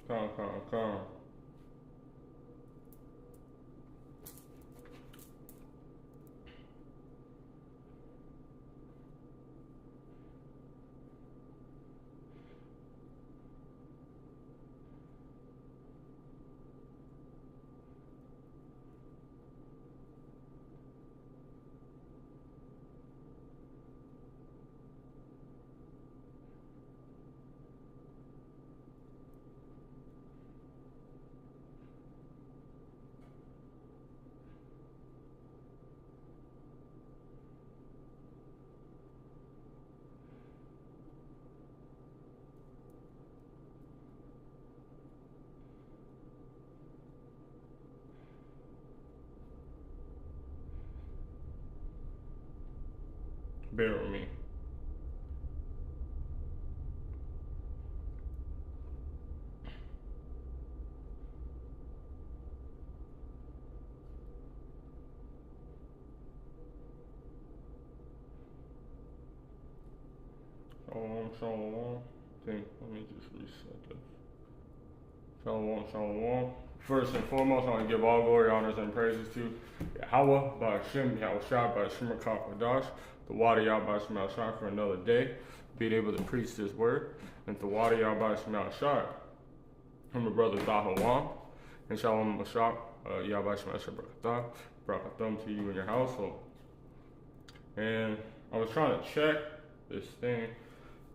Come. Bear with me. Shalom. Think, let me just reset this. Shalom. First and foremost, I want to give all glory, honors, and praises to Yahweh, Ba'ashem, Yahushua, Ba'ashem, Kakadash, the Wadi Yahweh, Ba'ashem, for another day, being able to preach this word, and the Wadi Yahweh, Ba'ashem, from my brother Dahawan, and Shalom Mashak, Yahweh, Ba'ashem, Brakatham to you and your household. And I was trying to check this thing,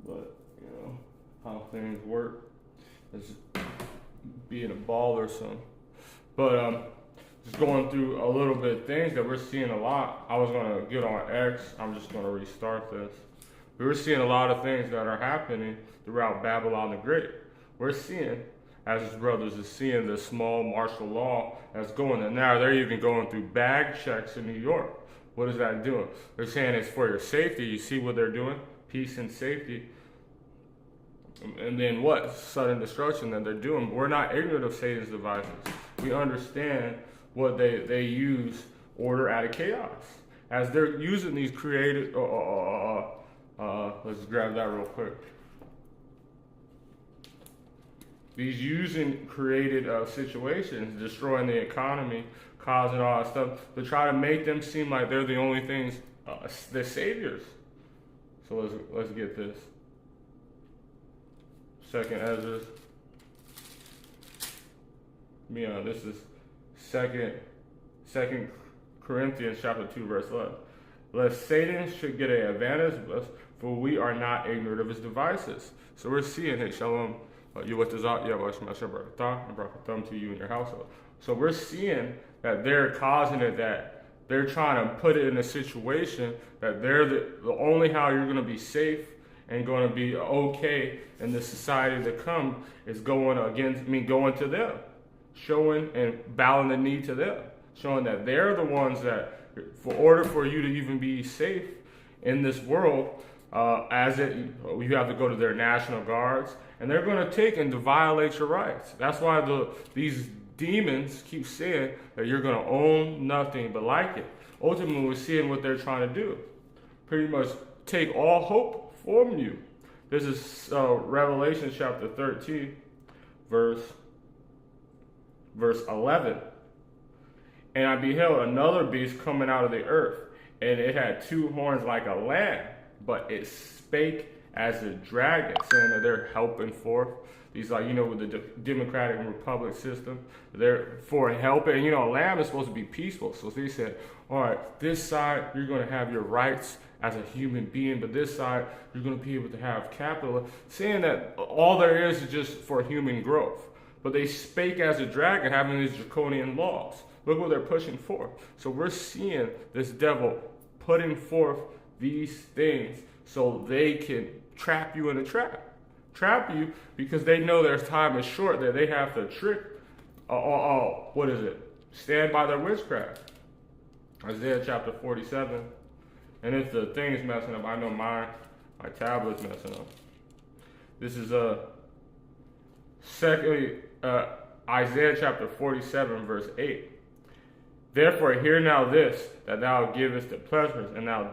but you know how things work. It's being a ball or something. But just going through a little bit of things that we're seeing a lot. I was gonna get on X. I'm just gonna restart this. We were seeing a lot of things that are happening throughout Babylon the Great. We're seeing, as his brothers is seeing, the small martial law that's going, and now they're even going through bag checks in New York. What is that doing? They're saying it's for your safety. You see what they're doing? Peace and safety. And then what? Sudden destruction that they're doing. We're not ignorant of Satan's devices. We understand what they use, order out of chaos. As they're using these creative, let's grab that real quick. These using created situations, destroying the economy, causing all that stuff, to try to make them seem like they're the only things, the saviors. So let's get this. Second Ezra. This is second Corinthians chapter 2, verse 11. Lest Satan should get an advantage of us, for we are not ignorant of his devices. So we're seeing it, Shalom, and Brakatham to you and your household. So we're seeing that they're causing it, that they're trying to put it in a situation that they're the only how you're going to be safe and going to be okay in the society to come is going to them, showing and bowing the knee to them, showing that they're the ones that, for order for you to even be safe in this world, you have to go to their national guards, and they're going to take and to violate your rights. That's why these demons keep saying that you're going to own nothing but like it. Ultimately, we're seeing what they're trying to do. Pretty much take all hope from you. This is Revelation chapter 13, verse 11. And I beheld another beast coming out of the earth, and it had two horns like a lamb, but it spake as a dragon, saying that they're helping forth. These, with the Democratic and Republic system, they're for helping. A lamb is supposed to be peaceful. So they said, all right, this side, you're going to have your rights as a human being, but this side, you're going to be able to have capital, saying that all there is just for human growth. But they spake as a dragon, having these draconian laws. Look what they're pushing forth. So we're seeing this devil putting forth these things so they can trap you in a trap. Trap you because they know their time is short, that they have to trick, stand by their witchcraft. Isaiah chapter 47. And if the thing is messing up, I know my tablet's messing up. This is Isaiah chapter 47, verse 8. Therefore hear now this, that thou givest the pleasures, and thou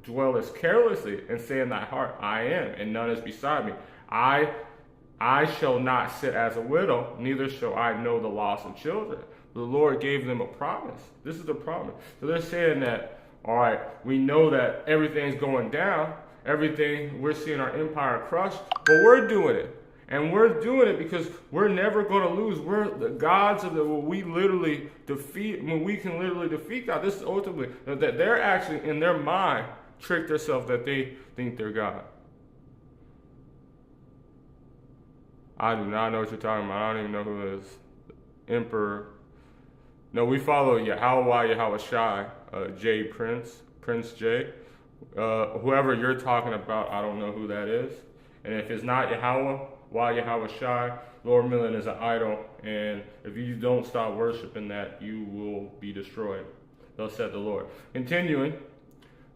dwellest carelessly, and say in thy heart, I am, and none is beside me. I I shall not sit as a widow, neither shall I know the loss of children. The Lord gave them a promise. This is a promise. So they're saying that, all right, we know that everything's going down, we're seeing our empire crushed, but we're doing it. And we're doing it because we're never going to lose. We're the gods of when we can literally defeat God. This is ultimately that they're actually in their mind tricked themselves that they think they're God. I do not know what you're talking about. I don't even know who this emperor. No, we follow Yahweh Shai, J Prince J. Whoever you're talking about, I don't know who that is. And if it's not Yahweh Shai, Lord Millen is an idol, and if you don't stop worshiping that, you will be destroyed. Thus said the Lord. Continuing,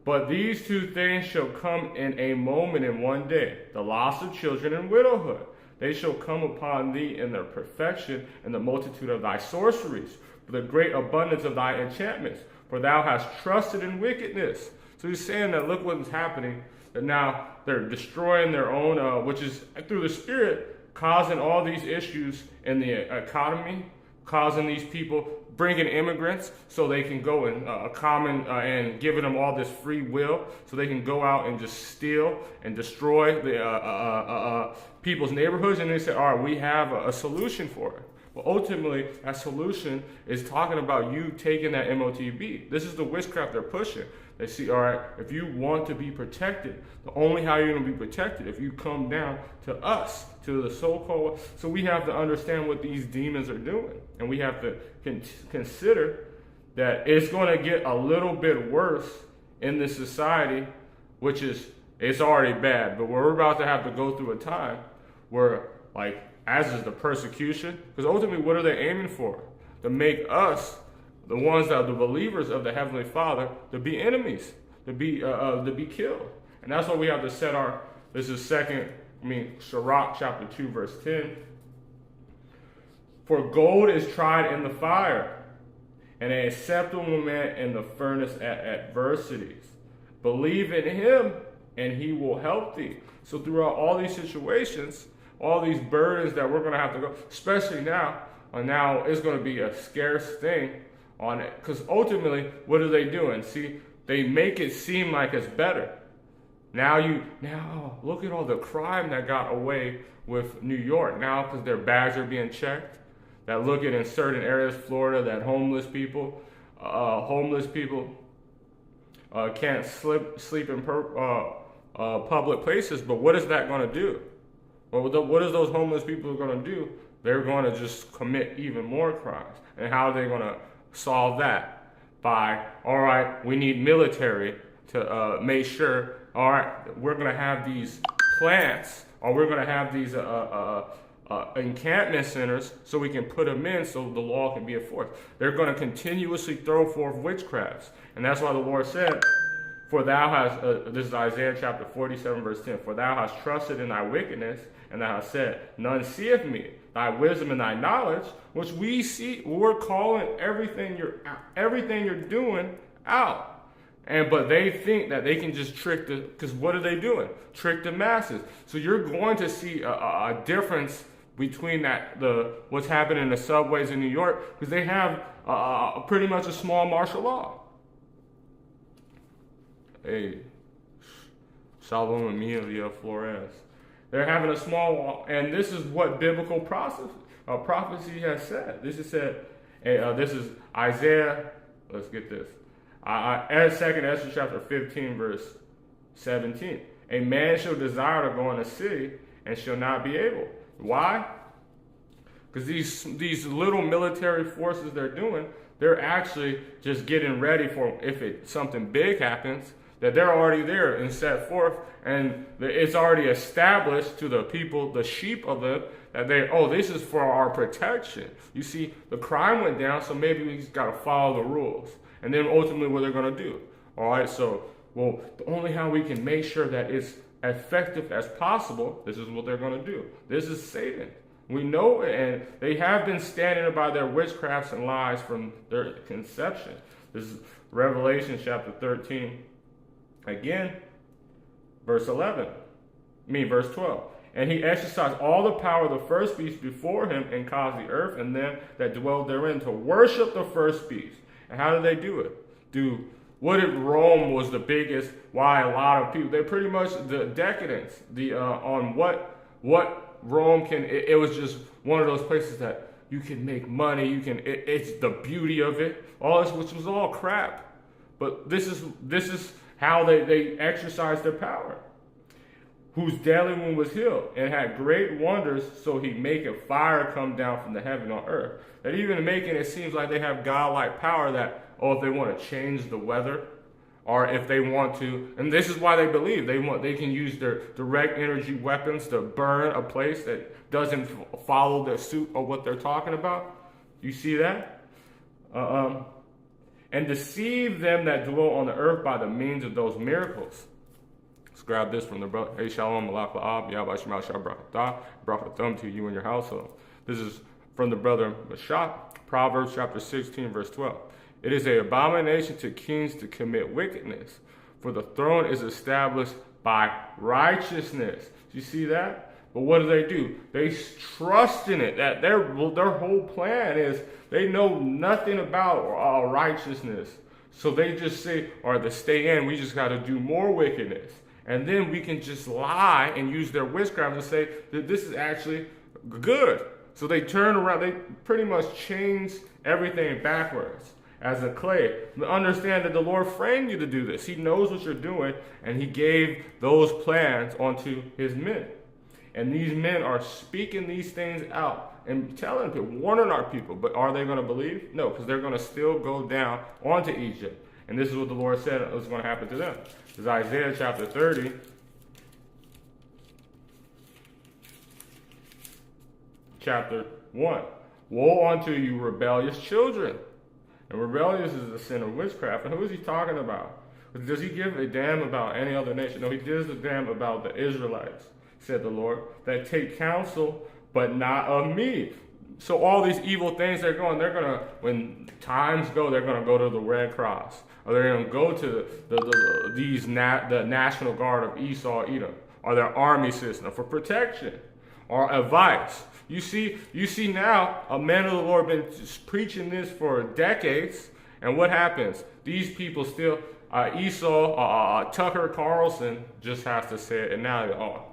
but these two things shall come in a moment in one day, the loss of children and widowhood. They shall come upon thee in their perfection and the multitude of thy sorceries, for the great abundance of thy enchantments, for thou hast trusted in wickedness. So he's saying that look what's happening, that now they're destroying their own, which is through the Spirit, causing all these issues in the economy, causing these people, bringing immigrants so they can go and and giving them all this free will so they can go out and just steal and destroy the people's neighborhoods. And they say, all right, we have a solution for it. Well, ultimately, that solution is talking about you taking that MOTB. This is the witchcraft they're pushing. They see, all right, if you want to be protected, the only how you're going to be protected if you come down to us, to the so-called. So we have to understand what these demons are doing. And we have to consider that it's going to get a little bit worse in this society, which is, it's already bad. But we're about to have to go through a time where, like, as is the persecution, because ultimately, what are they aiming for? To make us, the ones that are the believers of the Heavenly Father, to be enemies, to be killed. And that's why we have to set this is Sirach chapter 2, verse 10. For gold is tried in the fire, and an acceptable man in the furnace at adversities. Believe in him, and he will help thee. So throughout all these situations, all these burdens that we're going to have to go, especially now it's going to be a scarce thing on it. Because ultimately, what are they doing? See, they make it seem like it's better. Now look at all the crime that got away with New York now because their bags are being checked. That look at in certain areas, Florida, that homeless people can't sleep in public places. But what is that going to do? Well, what is those homeless people going to do? They're going to just commit even more crimes. And how are they going to solve that? By, all right, we need military to make sure, all right, we're going to have these plants, or we're going to have these encampment centers so we can put them in so the law can be enforced. They're going to continuously throw forth witchcrafts. And that's why the Lord said, for thou hast, this is Isaiah chapter 47, verse 10, for thou hast trusted in thy wickedness, and thou hast said, none seeth me, thy wisdom and thy knowledge, which we see, we're calling everything you're doing out. But they think that they can just trick because what are they doing? Trick the masses. So you're going to see a difference between what's happening in the subways in New York, because they have pretty much a small martial law. Hey, Shalom Amelia Flores. They're having a small law, and this is what biblical prophecy has said. This is said, this is Isaiah, let's get this. Second Ezra chapter 15, verse 17. A man shall desire to go in a city and shall not be able. Why? Because these little military forces they're actually just getting ready for if something big happens, that they're already there and set forth, and it's already established to the people, the sheep of it, that this is for our protection. You see, the crime went down, so maybe we just got to follow the rules. And then ultimately what they're going to do. All right, so, the only how we can make sure that it's effective as possible, this is what they're going to do. This is Satan. We know it, and they have been standing by their witchcrafts and lies from their conception. This is Revelation chapter 13. Again, verse 12. And he exercised all the power of the first beast before him, and caused the earth and them that dwelled therein to worship the first beast. And how did they do it? What if Rome was the biggest? Why a lot of people? They pretty much the decadence. On what Rome can. It was just one of those places that you can make money. It's the beauty of it. All this, which was all crap. But this is how they exercised their power. Whose deadly wound was healed, and had great wonders, so he maketh fire come down from the heaven on earth. That even making it seems like they have godlike power that, if they want to change the weather, or if they want to, and this is why they believe, they can use their direct energy weapons to burn a place that doesn't follow the suit of what they're talking about. You see that? And deceive them that dwell on the earth by the means of those miracles. Let's grab this from the brother. Hey, shalom, malak la'ab, yabba shemal shabrakatah, brakathum to you and your household. This is from the brother Mashat, Proverbs chapter 16, verse 12. It is an abomination to kings to commit wickedness, for the throne is established by righteousness. Do you see that? But what do? They trust in it. That their whole plan is they know nothing about righteousness. So they just say, or to stay in, we just got to do more wickedness. And then we can just lie and use their witchcraft and say that this is actually good. So they turn around, they pretty much change everything backwards as a clay. But understand that the Lord framed you to do this. He knows what you're doing, and he gave those plans onto his men. And these men are speaking these things out and telling people, warning our people. But are they going to believe? No, because they're going to still go down onto Egypt. And this is what the Lord said was going to happen to them. This is Isaiah chapter 30. Chapter 1. Woe unto you, rebellious children. And rebellious is the sin of witchcraft. And who is he talking about? Does he give a damn about any other nation? No, he gives a damn about the Israelites, said the Lord, that take counsel, but not of me. So all these evil things they're going to, when times go, they're going to go to the Red Cross. Or they're going to go to the National Guard of Esau, Edom, or their army system for protection or advice. You see now, a man of the Lord been preaching this for decades, and what happens? These people still, Tucker Carlson just has to say it, and now,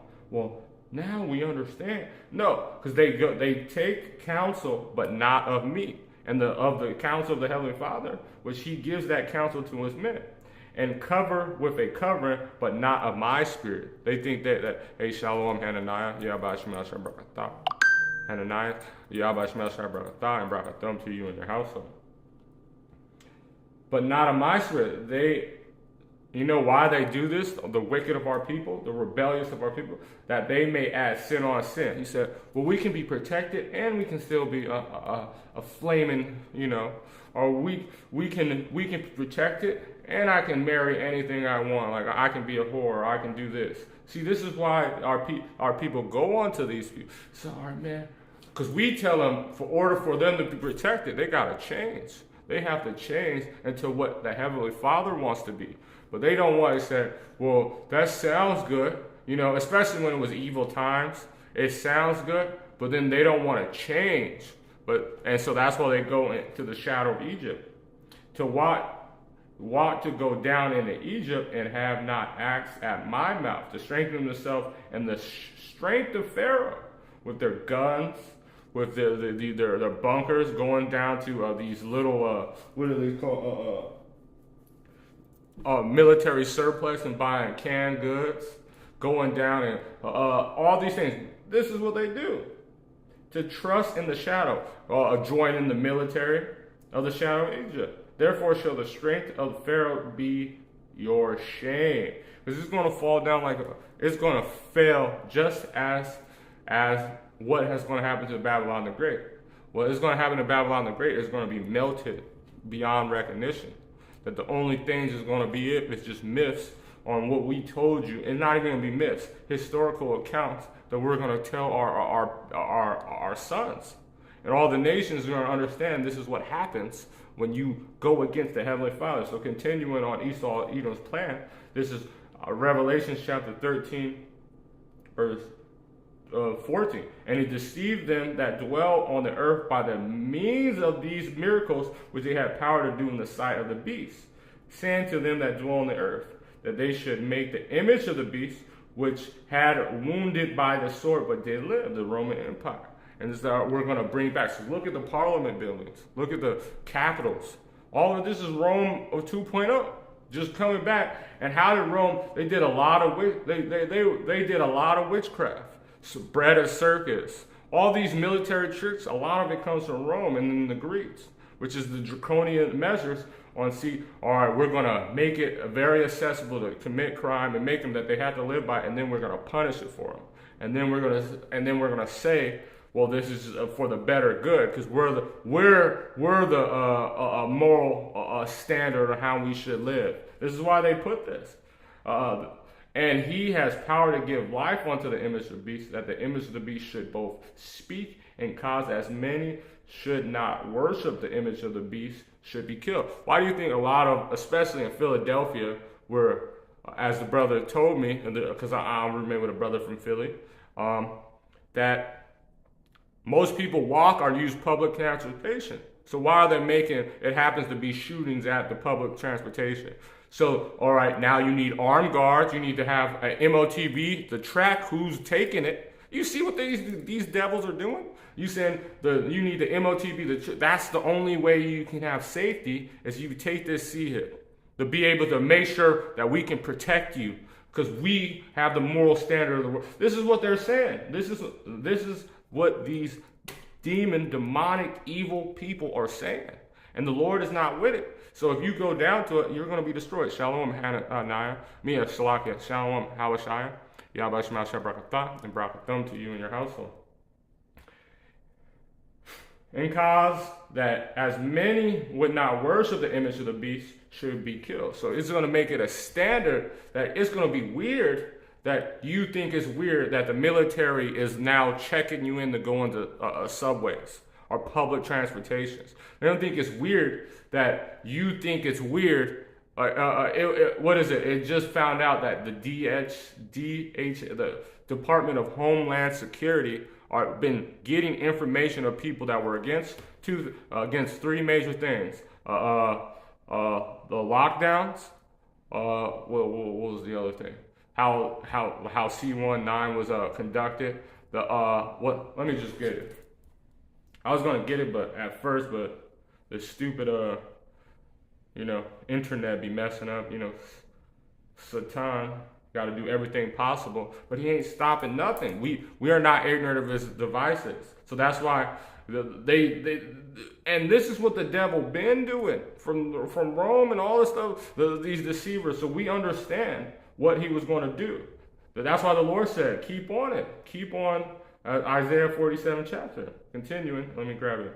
now we understand. No, because they take counsel, but not of me, and of the counsel of the Heavenly Father, which he gives that counsel to his men, and cover with a covering, but not of my spirit. They think that hey, shalom, Hananiah, yabba shemal shabrakatah, Hananiah, yabba shemal shabrakatah, and brakathum to you and your household. But not of my spirit. You know why they do this? The wicked of our people, the rebellious of our people, that they may add sin on sin. He said, well, we can be protected and we can still be a flaming, or we can protect it and I can marry anything I want. Like I can be a whore, or I can do this. See, this is why our people go on to these people. Sorry, man. Because we tell them, for order for them to be protected, they got to change. They have to change into what the Heavenly Father wants to be. But they don't want to say, well, that sounds good, especially when it was evil times. It sounds good, but then they don't want to change. And so that's why they go into the shadow of Egypt. To want to go down into Egypt and have not acts at my mouth, to strengthen themselves and the strength of Pharaoh with their guns, with their bunkers, going down to these little, what are they called? Military surplus and buying canned goods, going down and all these things. This is what they do. To trust in the shadow, join in the military of the shadow of Egypt. Therefore shall the strength of Pharaoh be your shame. Because it's going to fall down it's going to fail just as what is going to happen to Babylon the Great. What is going to happen to Babylon the Great is going to be melted beyond recognition. That the only things is going to be is just myths on what we told you, and not even going to be myths, historical accounts that we're going to tell our sons. And all the nations are going to understand this is what happens when you go against the Heavenly Father. So continuing on Esau, Edom's plan, this is Revelation chapter 13, verse 14. And he deceived them that dwell on the earth by the means of these miracles which they had power to do in the sight of the beast, saying to them that dwell on the earth, that they should make the image of the beast, which had wounded by the sword, but did live, the Roman Empire. And this we're going to bring back. So look at the Parliament buildings. Look at the capitals. All of this is Rome of 2.0, just coming back. And how did Rome? They did a lot of they did a lot of witchcraft, so bred a circus. All these military tricks, a lot of it comes from Rome and then the Greeks, which is the draconian measures on all right, we're going to make it very accessible to commit crime and make them that they have to live by, and then we're going to punish it for them. And then we're going to say, well, this is for the better good, because we're the moral standard of how we should live. This is why they put this. And he has power to give life unto the image of the beast, that the image of the beast should both speak and cause as many should not worship the image of the beast should be killed. Why do you think a lot of, especially in Philadelphia, where, as the brother told me, because I remember the brother from Philly, that most people walk or use public transportation. So why are they making, it happens to be shootings at the public transportation? So, all right, now you need armed guards, you need to have an MOTV, the track who's taking it. You see what these devils are doing? You saying you need the MOTV, that's the only way you can have safety is you take this CHIP to be able to make sure that we can protect you because we have the moral standard of the world. This is what they're saying. This is what these demonic, evil people are saying. And the Lord is not with it. So if you go down to it, you're going to be destroyed. Shalom, Hananiah, Mia Shalakia, Shalom, Hawashaya, Yahweh Shema Shabrakatah, and Brakathum to you and your household. And cause that as many would not worship the image of the beast should be killed. So it's going to make it a standard that it's going to be weird that you think it's weird that the military is now checking you in to go into subways or public transportations. They don't think it's weird that you think it's weird. What is it? It just found out that the the Department of Homeland Security been getting information of people that were against three major things: the lockdowns. What was the other thing? How C-19 was conducted. Let me just get it. I was gonna get it, but the stupid internet be messing up. Satan got to do everything possible, but he ain't stopping nothing. We are not ignorant of his devices, so that's why and this is what the devil been doing from Rome and all this stuff. These deceivers, so we understand what he was going to do. But that's why the Lord said, keep on it, keep on. Isaiah 47 chapter. Continuing, let me grab it.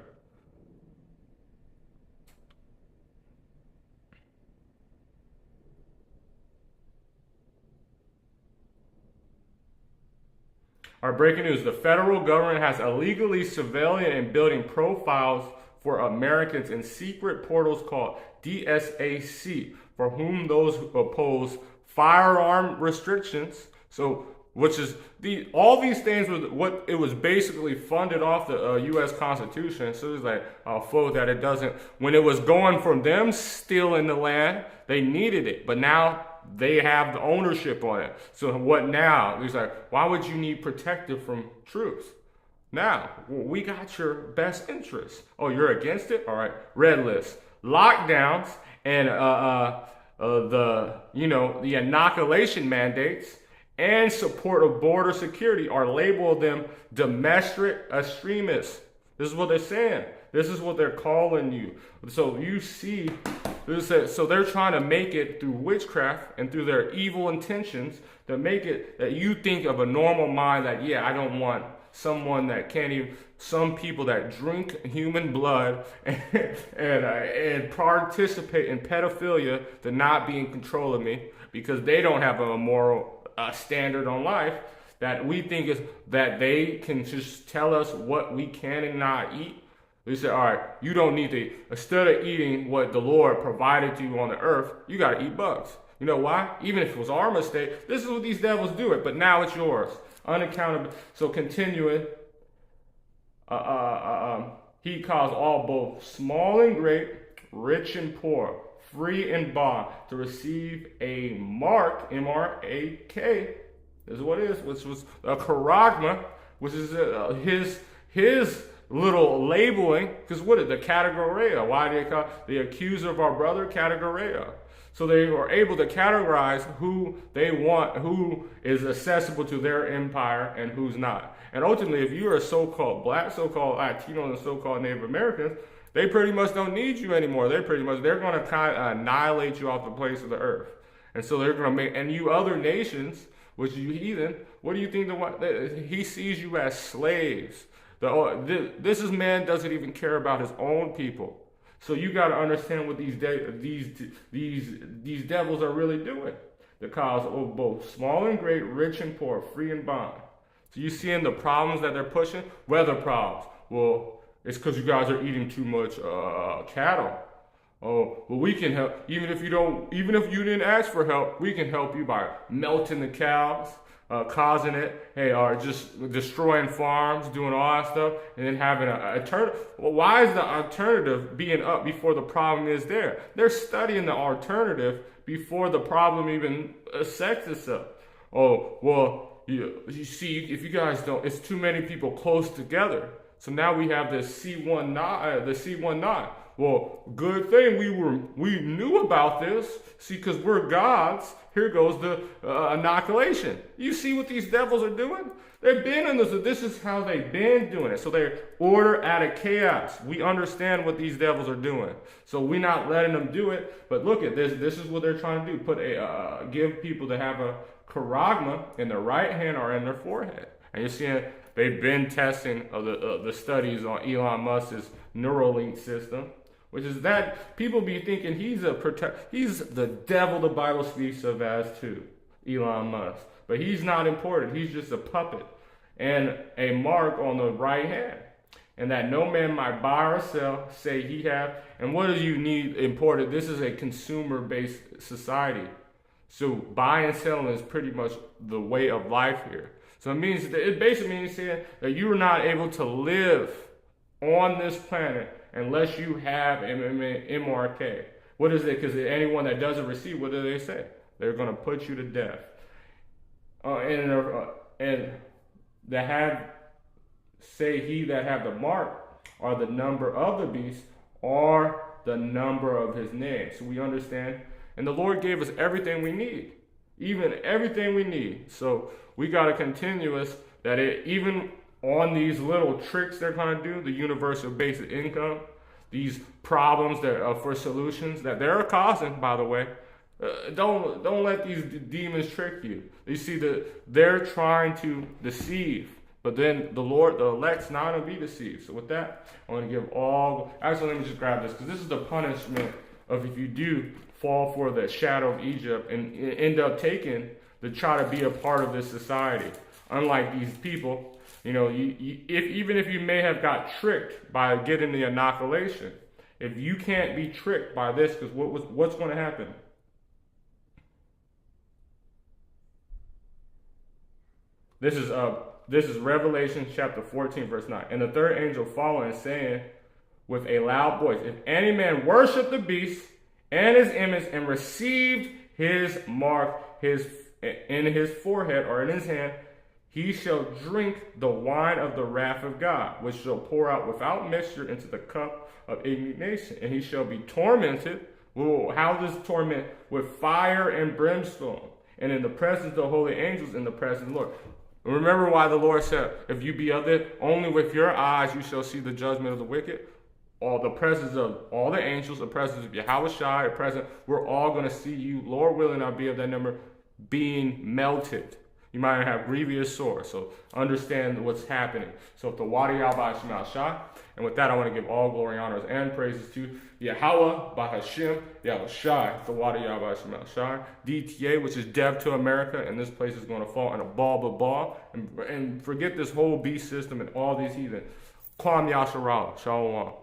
Our breaking news: the federal government has illegally surveilling and building profiles for Americans in secret portals called DSAC, for whom those who oppose firearm restrictions. So, which is all these things was what it was basically funded off the U.S. Constitution. So it's like that it doesn't. When it was going from them stealing the land, they needed it, but now they have the ownership on it. So what now? It's like, why would you need protective from truth? Now, we got your best interest. Oh, you're against it? All right, red list. Lockdowns and the inoculation mandates and support of border security are labeled them domestic extremists. This is what they're saying. This is what they're calling you. So you see, so they're trying to make it through witchcraft and through their evil intentions to make it that you think of a normal mind that, I don't want someone that can't even, some people that drink human blood and participate in pedophilia to not be in control of me because they don't have a moral standard on life that we think is that they can just tell us what we can and not eat. They say, all right, you don't need to, instead of eating what the Lord provided to you on the earth, you got to eat bugs. You know why? Even if it was our mistake, this is what these devils do it, but now it's yours. unaccountable. So continuing, he caused all, both small and great, rich and poor, free and bond, to receive a mark, M-R-A-K, is what it is, which was a charagma, which is his little labeling, because what is the categoria? Why do they call the accuser of our brother categoria? So they were able to categorize who they want, who is accessible to their empire and who's not. And ultimately, if you are so-called black, so-called Latino, and so-called Native Americans, they pretty much don't need you anymore. They're going to kind of annihilate you off the face of the earth. And so they're going to make, and you other nations, which you heathen, what do you think he sees you as slaves? This man doesn't even care about his own people. So you got to understand what these devils are really doing. The cause of both small and great, rich and poor, free and bond. So you seeing the problems that they're pushing? Weather problems. Well, it's because you guys are eating too much cattle. Oh, well, we can help. Even if you didn't ask for help, we can help you by melting the cows, causing it, or just destroying farms, doing all that stuff, and then having an alternative. Well, why is the alternative being up before the problem is there? They're studying the alternative before the problem even sets itself. Oh, well, you see, if you guys don't, it's too many people close together. So now we have this C19. Well, good thing we knew about this. See, because we're gods. Here goes the inoculation. You see what these devils are doing? They've been in this. This is how they've been doing it. So they're order out of chaos. We understand what these devils are doing. So we're not letting them do it. But look at this. This is what they're trying to do. Give people to have a charagma in their right hand or in their forehead. And you're seeing they've been testing the studies on Elon Musk's Neuralink system, which is that people be thinking he's the devil the Bible speaks of as too, Elon Musk. But he's not important. He's just a puppet and a mark on the right hand. And that no man might buy or sell, say he have. And what do you need important? This is a consumer-based society. So buying and selling is pretty much the way of life here. So it basically means saying that you are not able to live on this planet unless you have MRK. What is it? Because anyone that doesn't receive, what do they say? They're going to put you to death. And that have, say he that have the mark, or the number of the beast, or the number of his name. So we understand. And the Lord gave us everything we need. Even everything we need. So we got to continue that even on these little tricks they're going to do, the universal basic income, these problems that are for solutions that they're causing, by the way, don't let these demons trick you. You see that they're trying to deceive, but then the elect's not going to be deceived. So with that, I want to give actually let me just grab this, because this is the punishment of if you do fall for the shadow of Egypt and end up taking to try to be a part of this society. Unlike these people, even if you may have got tricked by getting the inoculation, if you can't be tricked by this, because what's going to happen? This is Revelation chapter 14, verse 9. And the third angel following, saying with a loud voice, if any man worship the beast and his image, and received his mark in his forehead or in his hand, he shall drink the wine of the wrath of God, which shall pour out without mixture into the cup of indignation. And he shall be tormented. Well, how does torment? With fire and brimstone, and in the presence of the holy angels, in the presence of the Lord. Remember why the Lord said, if you be of it, only with your eyes you shall see the judgment of the wicked. All the presence of all the angels, the presence of Yahushua, the presence, we're all going to see you, Lord willing, I'll be of that number, being melted. You might have grievous sore, so understand what's happening. So if the Wadi Yahweh Shemal Shah, and with that I want to give all glory, honors, and praises to Yahweh, Bahashem, Yahushua, the Wadi Yahweh Shemal Shah, DTA, which is Dev to America, and this place is going to fall in a ball, and forget this whole beast system and all these heathen. Kwam Yasharal, Shalom.